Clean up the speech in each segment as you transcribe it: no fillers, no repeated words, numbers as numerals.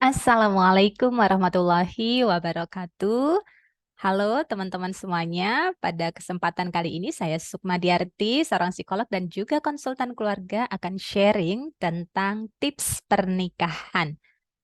Assalamualaikum warahmatullahi wabarakatuh. Halo teman-teman semuanya, pada kesempatan kali ini saya Sukma Diarti, seorang psikolog dan juga konsultan keluarga akan sharing tentang tips pernikahan.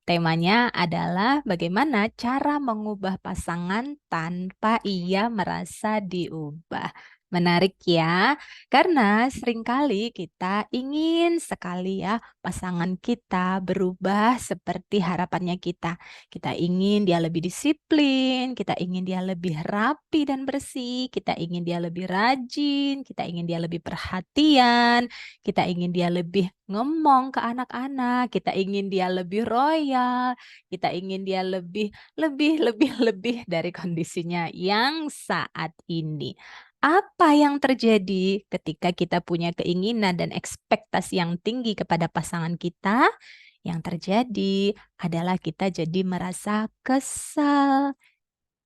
Temanya adalah bagaimana cara mengubah pasangan tanpa ia merasa diubah. Menarik ya, karena seringkali kita ingin sekali ya pasangan kita berubah seperti harapannya kita. Kita ingin dia lebih disiplin, kita ingin dia lebih rapi dan bersih, kita ingin dia lebih rajin, kita ingin dia lebih perhatian, kita ingin dia lebih ngomong ke anak-anak, kita ingin dia lebih royal, kita ingin dia lebih dari kondisinya yang saat ini. Apa yang terjadi ketika kita punya keinginan dan ekspektasi yang tinggi kepada pasangan kita? Yang terjadi adalah kita jadi merasa kesal,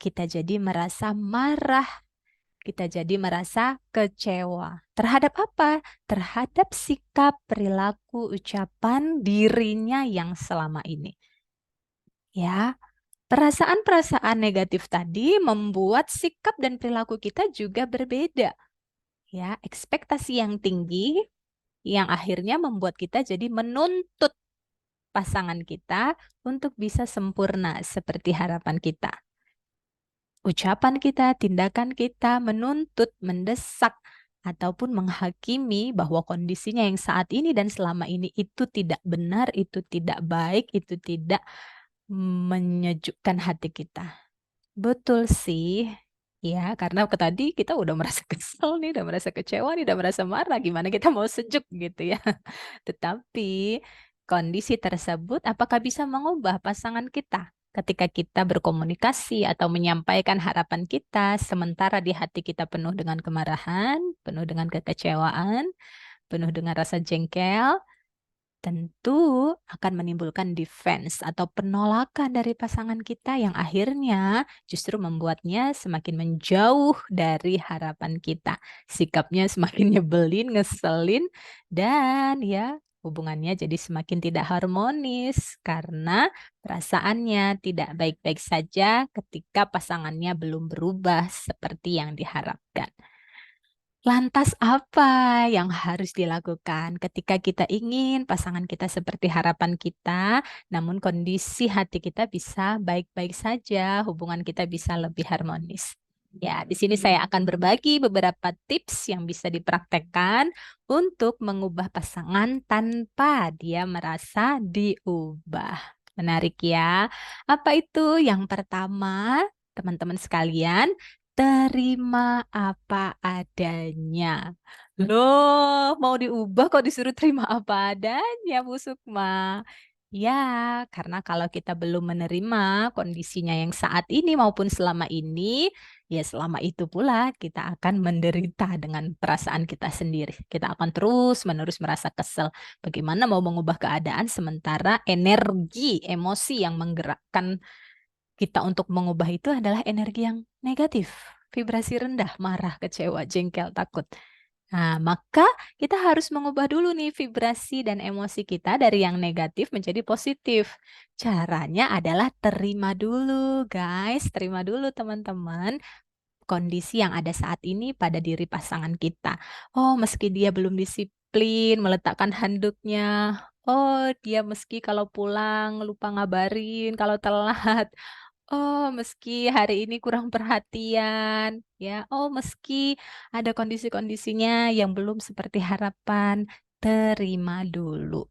kita jadi merasa marah, kita jadi merasa kecewa. Terhadap apa? Terhadap sikap, perilaku, ucapan dirinya yang selama ini. Ya, perasaan-perasaan negatif tadi membuat sikap dan perilaku kita juga berbeda. Ya, ekspektasi yang tinggi yang akhirnya membuat kita jadi menuntut pasangan kita untuk bisa sempurna seperti harapan kita. Ucapan kita, tindakan kita menuntut, mendesak, ataupun menghakimi bahwa kondisinya yang saat ini dan selama ini itu tidak benar, itu tidak baik, itu tidak menyejukkan hati kita. Betul sih. Ya, karena tadi kita udah merasa kesel nih, udah merasa kecewa nih, udah merasa marah, gimana kita mau sejuk gitu ya. Tetapi kondisi tersebut apakah bisa mengubah pasangan kita? Ketika kita berkomunikasi atau menyampaikan harapan kita, sementara di hati kita penuh dengan kemarahan, penuh dengan kekecewaan, penuh dengan rasa jengkel, tentu akan menimbulkan defense atau penolakan dari pasangan kita yang akhirnya justru membuatnya semakin menjauh dari harapan kita. Sikapnya semakin nyebelin, ngeselin, dan ya hubungannya jadi semakin tidak harmonis karena perasaannya tidak baik-baik saja ketika pasangannya belum berubah seperti yang diharapkan. Lantas apa yang harus dilakukan ketika kita ingin pasangan kita seperti harapan kita, namun kondisi hati kita bisa baik-baik saja, hubungan kita bisa lebih harmonis. Ya, di sini saya akan berbagi beberapa tips yang bisa dipraktekkan untuk mengubah pasangan tanpa dia merasa diubah. Menarik ya. Apa itu? Yang pertama, teman-teman sekalian, terima apa adanya. Loh, mau diubah kok disuruh terima apa adanya, Bu Sukma? Ya, karena kalau kita belum menerima kondisinya yang saat ini maupun selama ini, ya selama itu pula kita akan menderita dengan perasaan kita sendiri. Kita akan terus-menerus merasa kesel. Bagaimana mau mengubah keadaan sementara energi, emosi yang menggerakkan kita untuk mengubah itu adalah energi yang negatif, vibrasi rendah, marah, kecewa, jengkel, takut. Nah, maka kita harus mengubah dulu nih vibrasi dan emosi kita dari yang negatif menjadi positif. Caranya adalah terima dulu, guys. Terima dulu, teman-teman, kondisi yang ada saat ini pada diri pasangan kita. Oh, meski dia belum disiplin meletakkan handuknya. Oh, dia meski kalau pulang lupa ngabarin kalau telat. Oh, meski hari ini kurang perhatian, ya. Oh, meski ada kondisi-kondisinya yang belum seperti harapan, terima dulu.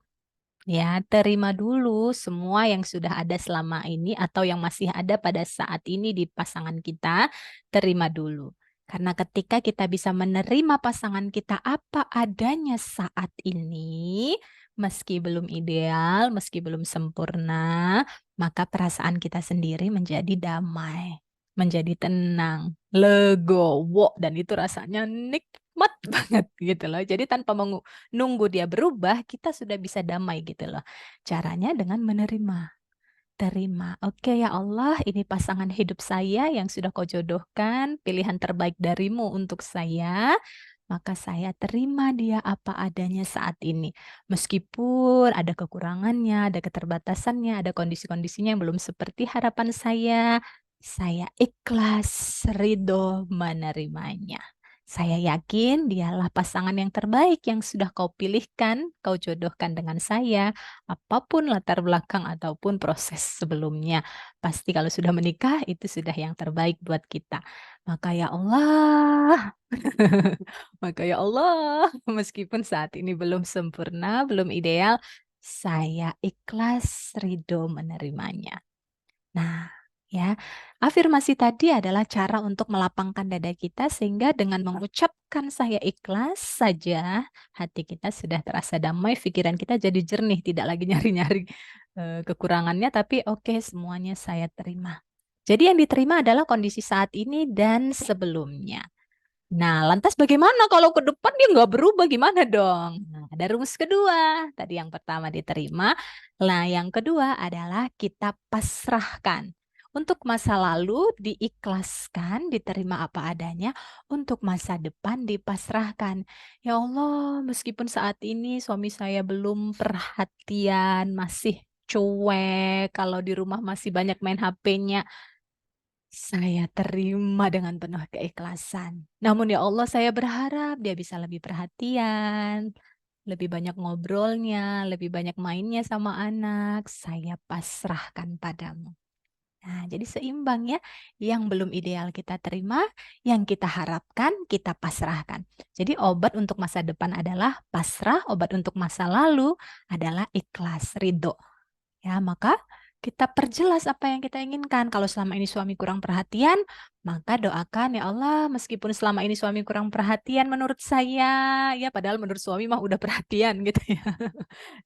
Ya, terima dulu semua yang sudah ada selama ini atau yang masih ada pada saat ini di pasangan kita, terima dulu. Karena ketika kita bisa menerima pasangan kita apa adanya saat ini, meski belum ideal, meski belum sempurna, maka perasaan kita sendiri menjadi damai, menjadi tenang, legowo, dan itu rasanya nikmat banget gitu loh. Jadi tanpa nunggu dia berubah, kita sudah bisa damai gitu loh. Caranya dengan menerima. Terima. Oke ya Allah, ini pasangan hidup saya yang sudah kau jodohkan, pilihan terbaik darimu untuk saya. maka saya terima dia apa adanya saat ini. Meskipun ada kekurangannya, ada keterbatasannya, ada kondisi-kondisinya yang belum seperti harapan saya ikhlas, ridho menerimanya. Saya yakin dialah pasangan yang terbaik yang sudah kau pilihkan, kau jodohkan dengan saya, apapun latar belakang ataupun proses sebelumnya. Pasti kalau sudah menikah, itu sudah yang terbaik buat kita. Maka ya Allah, maka ya Allah, meskipun saat ini belum sempurna, belum ideal, saya ikhlas ridho menerimanya. Nah, ya, afirmasi tadi adalah cara untuk melapangkan dada kita sehingga dengan mengucapkan saya ikhlas saja, hati kita sudah terasa damai, pikiran kita jadi jernih, tidak lagi nyari-nyari kekurangannya, tapi oke, semuanya saya terima. Jadi yang diterima adalah kondisi saat ini dan sebelumnya. Nah, lantas bagaimana kalau ke depan dia nggak berubah, gimana dong? Nah, ada rumus kedua. Tadi yang pertama diterima. Nah, yang kedua adalah kita pasrahkan. Untuk masa lalu diikhlaskan, diterima apa adanya. Untuk masa depan dipasrahkan. Ya Allah, meskipun saat ini suami saya belum perhatian, masih cuek, kalau di rumah masih banyak main HP-nya. Saya terima dengan penuh keikhlasan. Namun ya Allah, saya berharap dia bisa lebih perhatian, lebih banyak ngobrolnya, lebih banyak mainnya sama anak. Saya pasrahkan padamu. Nah, jadi seimbang ya. Yang belum ideal kita terima, yang kita harapkan kita pasrahkan. Jadi obat untuk masa depan adalah pasrah, obat untuk masa lalu adalah ikhlas, ridho. Ya, maka kita perjelas apa yang kita inginkan. Kalau selama ini suami kurang perhatian, maka doakan, ya Allah, meskipun selama ini suami kurang perhatian menurut saya, ya padahal menurut suami mah udah perhatian gitu ya.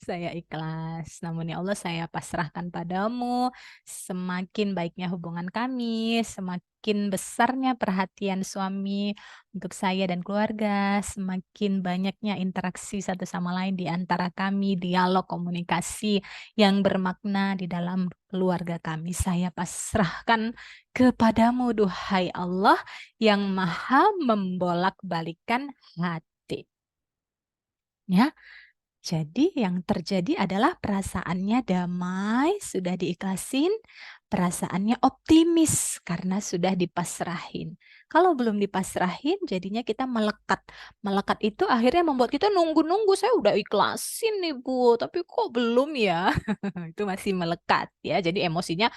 Saya ikhlas. Namun ya Allah, saya pasrahkan padamu. Semakin baiknya hubungan kami, semakin besarnya perhatian suami untuk saya dan keluarga, semakin banyaknya interaksi satu sama lain di antara kami, dialog komunikasi yang bermakna di dalam keluarga kami. Saya pasrahkan kepadamu, duhai Allah, yang maha membolak-balikan hati. Ya, jadi yang terjadi adalah perasaannya damai, sudah diikhlasin, perasaannya optimis karena sudah dipasrahin. Kalau belum dipasrahin, jadinya kita melekat. Melekat itu akhirnya membuat kita nunggu-nunggu, saya udah ikhlasin nih Bu, tapi kok belum ya? Itu masih melekat ya. Jadi emosinya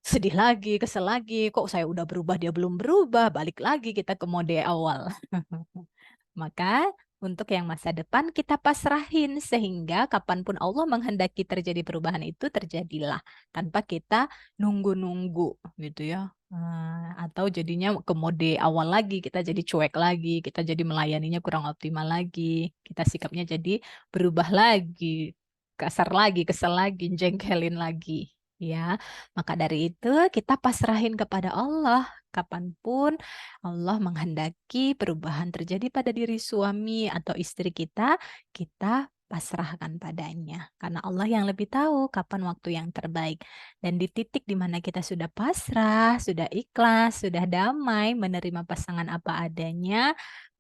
sedih lagi, kesel lagi, kok saya udah berubah, dia belum berubah, balik lagi kita ke mode awal. Maka untuk yang masa depan kita pasrahin sehingga kapanpun Allah menghendaki terjadi perubahan itu terjadilah tanpa kita nunggu-nunggu gitu ya. Atau jadinya ke mode awal lagi, kita jadi cuek lagi, kita jadi melayaninya kurang optimal lagi, kita sikapnya jadi berubah lagi, kasar lagi, kesel lagi, jengkelin lagi. Ya, maka dari itu kita pasrahin kepada Allah kapanpun Allah menghendaki perubahan terjadi pada diri suami atau istri kita pasrahkan padanya. Karena Allah yang lebih tahu kapan waktu yang terbaik. Dan di titik di mana kita sudah pasrah, sudah ikhlas, sudah damai, menerima pasangan apa adanya,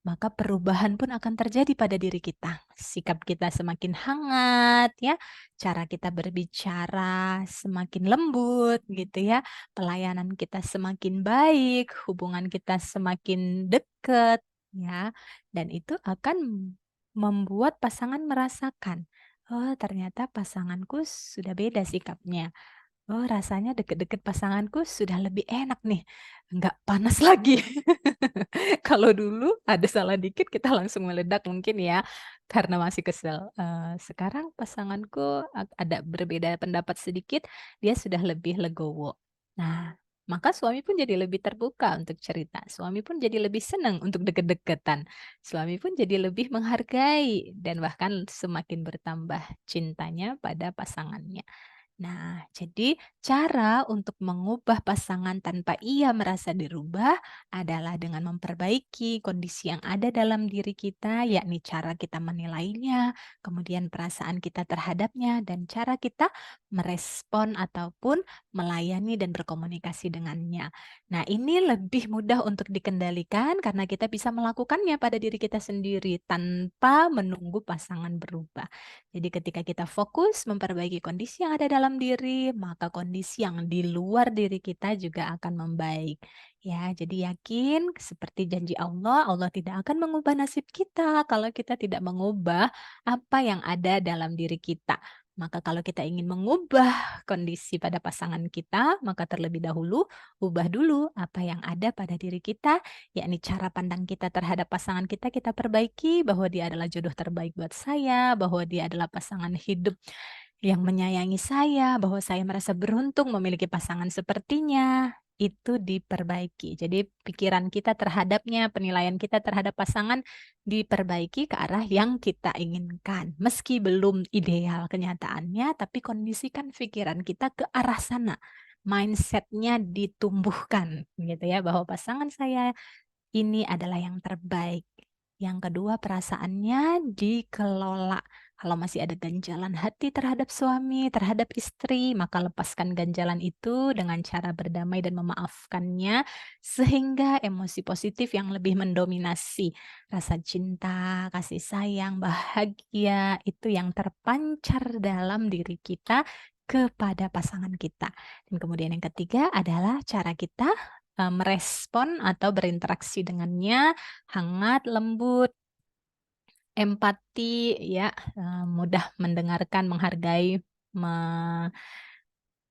maka perubahan pun akan terjadi pada diri kita. Sikap kita semakin hangat, ya, cara kita berbicara semakin lembut, gitu ya. Pelayanan kita semakin baik, hubungan kita semakin dekat, ya. Dan itu akan membuat pasangan merasakan, oh ternyata pasanganku sudah beda sikapnya. Oh rasanya deket-deket pasanganku sudah lebih enak nih, nggak panas lagi. Kalau dulu ada salah dikit kita langsung meledak mungkin ya, karena masih kesel. Sekarang pasanganku ada berbeda pendapat sedikit, dia sudah lebih legowo. Nah, maka suami pun jadi lebih terbuka untuk cerita. Suami pun jadi lebih senang untuk deket-deketan. Suami pun jadi lebih menghargai dan bahkan semakin bertambah cintanya pada pasangannya. Nah, jadi cara untuk mengubah pasangan tanpa ia merasa dirubah adalah dengan memperbaiki kondisi yang ada dalam diri kita, yakni cara kita menilainya, kemudian perasaan kita terhadapnya, dan cara kita merespon ataupun melayani dan berkomunikasi dengannya. Nah, ini lebih mudah untuk dikendalikan karena kita bisa melakukannya pada diri kita sendiri tanpa menunggu pasangan berubah. Jadi ketika kita fokus memperbaiki kondisi yang ada dalam diri, maka kondisi yang di luar diri kita juga akan membaik. Ya, jadi yakin seperti janji Allah, Allah tidak akan mengubah nasib kita kalau kita tidak mengubah apa yang ada dalam diri kita. Maka kalau kita ingin mengubah kondisi pada pasangan kita, maka terlebih dahulu ubah dulu apa yang ada pada diri kita, yakni cara pandang kita terhadap pasangan kita perbaiki bahwa dia adalah jodoh terbaik buat saya, bahwa dia adalah pasangan hidup yang menyayangi saya, bahwa saya merasa beruntung memiliki pasangan sepertinya, itu diperbaiki. Jadi pikiran kita terhadapnya, penilaian kita terhadap pasangan diperbaiki ke arah yang kita inginkan. Meski belum ideal kenyataannya, tapi kondisikan pikiran kita ke arah sana. Mindsetnya ditumbuhkan gitu ya, bahwa pasangan saya ini adalah yang terbaik. Yang kedua, perasaannya dikelola. Kalau masih ada ganjalan hati terhadap suami, terhadap istri, maka lepaskan ganjalan itu dengan cara berdamai dan memaafkannya, sehingga emosi positif yang lebih mendominasi. Rasa cinta, kasih sayang, bahagia, itu yang terpancar dalam diri kita kepada pasangan kita. Dan kemudian yang ketiga adalah cara kita merespon atau berinteraksi dengannya hangat, lembut, empati, ya, mudah mendengarkan, menghargai,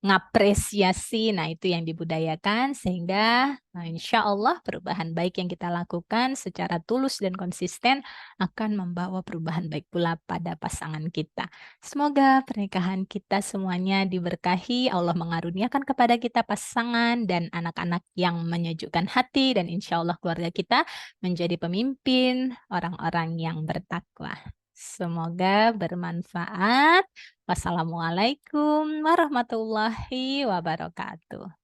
ngapresiasi, nah itu yang dibudayakan sehingga, insya Allah perubahan baik yang kita lakukan secara tulus dan konsisten akan membawa perubahan baik pula pada pasangan kita. Semoga pernikahan kita semuanya diberkahi, Allah mengaruniakan kepada kita pasangan dan anak-anak yang menyejukkan hati dan insya Allah keluarga kita menjadi pemimpin orang-orang yang bertakwa. Semoga bermanfaat. Wassalamualaikum warahmatullahi wabarakatuh.